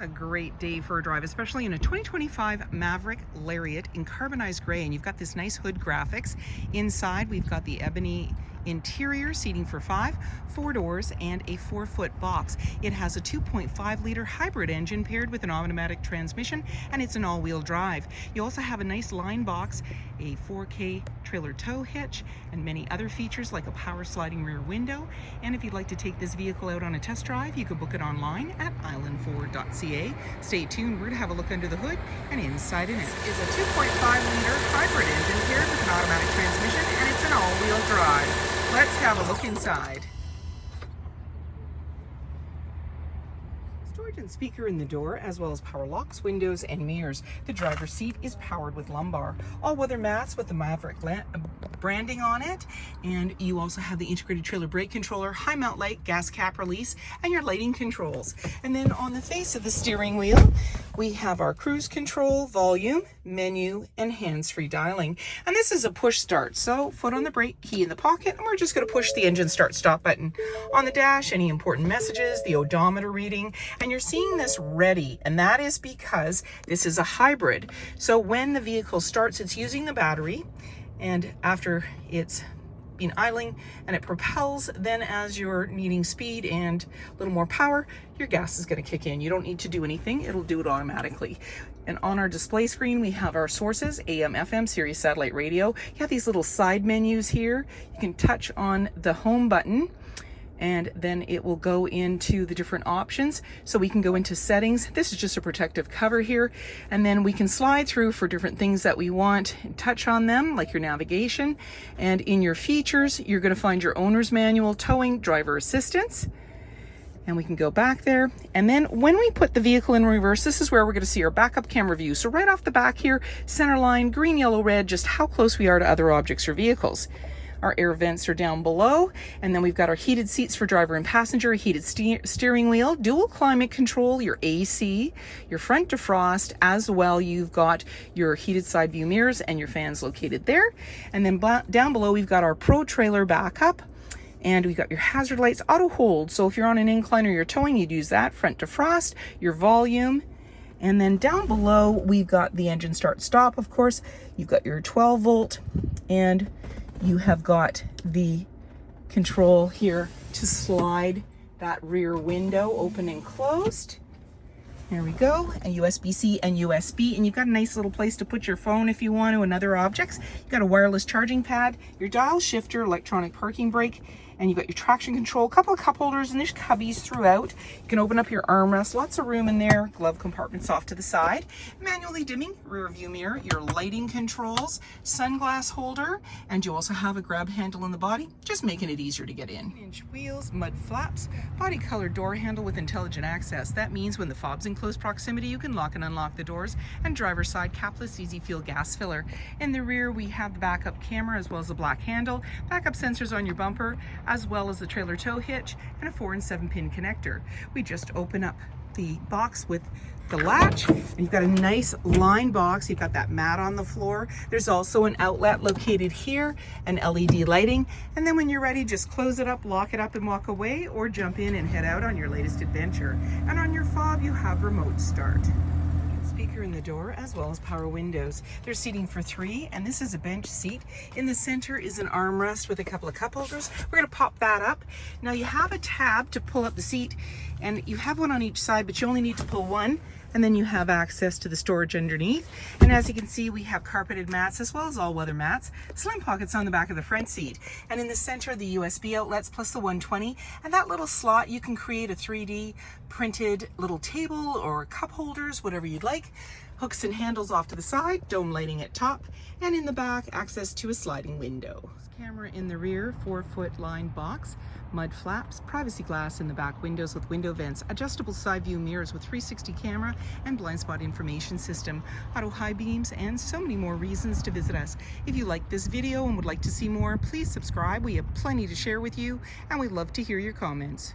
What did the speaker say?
A great day for a drive, especially in a 2025 Maverick LARIAT in carbonized gray, and you've got this nice hood graphics. Inside we've got the ebony interior, seating for 5, 4 doors, and a 4-foot box. It has a 2.5 liter hybrid engine paired with an automatic transmission, and it's an all-wheel drive. You also have a nice line box, a 4K trailer tow hitch, and many other features like a power sliding rear window. And if you'd like to take this vehicle out on a test drive, you can book it online at islandford.ca. Stay tuned, we're going to have a look under the hood and inside and out. It is a 2.5 liter hybrid engine paired with an automatic transmission, and it's an all-wheel drive. Let's have a look inside. Storage and speaker in the door, as well as power locks, windows, and mirrors. The driver's seat is powered with lumbar. All-weather mats with the Maverick branding on it. And you also have the integrated trailer brake controller, high mount light, gas cap release, and your lighting controls. And then on the face of the steering wheel, we have our cruise control, volume, menu, and hands-free dialing. And this is a push start, so foot on the brake, key in the pocket, and we're just going to push the engine start stop button. On the dash, any important messages, the odometer reading, and you're seeing this ready, and that is because this is a hybrid. So when the vehicle starts, it's using the battery, and after it's been idling and it propels, then as you're needing speed and a little more power, your gas is going to kick in. You don't need to do anything, it'll do it automatically. And on our display screen, we have our sources, AM, FM, Sirius satellite radio. You have these little side menus here. You can touch on the home button, and then it will go into the different options. So we can go into settings. This is just a protective cover here. And then we can slide through for different things that we want and touch on them, like your navigation. And in your features, you're gonna find your owner's manual, towing, driver assistance. And we can go back there. And then when we put the vehicle in reverse, this is where we're gonna see our backup camera view. So right off the back here, center line, green, yellow, red, just how close we are to other objects or vehicles. Our air vents are down below, and then we've got our heated seats for driver and passenger, heated steering wheel, dual climate control, your AC, your front defrost, as well you've got your heated side view mirrors and your fans located there. And then down below we've got our Pro Trailer backup, and we've got your hazard lights, auto hold, so if you're on an incline or you're towing, you'd use that, front defrost, your volume. And then down below we've got the engine start stop, of course. You've got your 12 volt, and you have got the control here to slide that rear window open and closed. There we go, a USB-C and USB, and you've got a nice little place to put your phone if you want to and other objects. You've got a wireless charging pad, your dial shifter, electronic parking brake, and you've got your traction control, a couple of cup holders, and there's cubbies throughout. You can open up your armrest, lots of room in there, glove compartments off to the side, manually dimming rear view mirror, your lighting controls, sunglass holder, and you also have a grab handle in the body, just making it easier to get in. Inch wheels, mud flaps, body colored door handle with intelligent access. That means when the fob's in close proximity, you can lock and unlock the doors, and driver's side capless easy fuel gas filler. In the rear, we have the backup camera as well as a black handle, backup sensors on your bumper, as well as the trailer tow hitch, and a 4 and 7 pin connector. We just open up the box with the latch, and you've got a nice line box. You've got that mat on the floor. There's also an outlet located here, and LED lighting. And then when you're ready, just close it up, lock it up, and walk away, or jump in and head out on your latest adventure. And on your fob, you have remote start. Speaker in the door, as well as power windows. There's seating for 3, and this is a bench seat. In the center is an armrest with a couple of cup holders. We're going to pop that up. Now you have a tab to pull up the seat, and you have one on each side, but you only need to pull one, and then you have access to the storage underneath. And as you can see, we have carpeted mats as well as all-weather mats, slim pockets on the back of the front seat, and in the center the USB outlets plus the 120, and that little slot you can create a 3D printed little table or cup holders, whatever you'd like. Hooks and handles off to the side, dome lighting at top, and in the back access to a sliding window. Camera in the rear, 4-foot lined box, mud flaps, privacy glass in the back windows with window vents, adjustable side view mirrors with 360 camera and blind spot information system, auto high beams, and so many more reasons to visit us. If you like this video and would like to see more, please subscribe. We have plenty to share with you, and we'd love to hear your comments.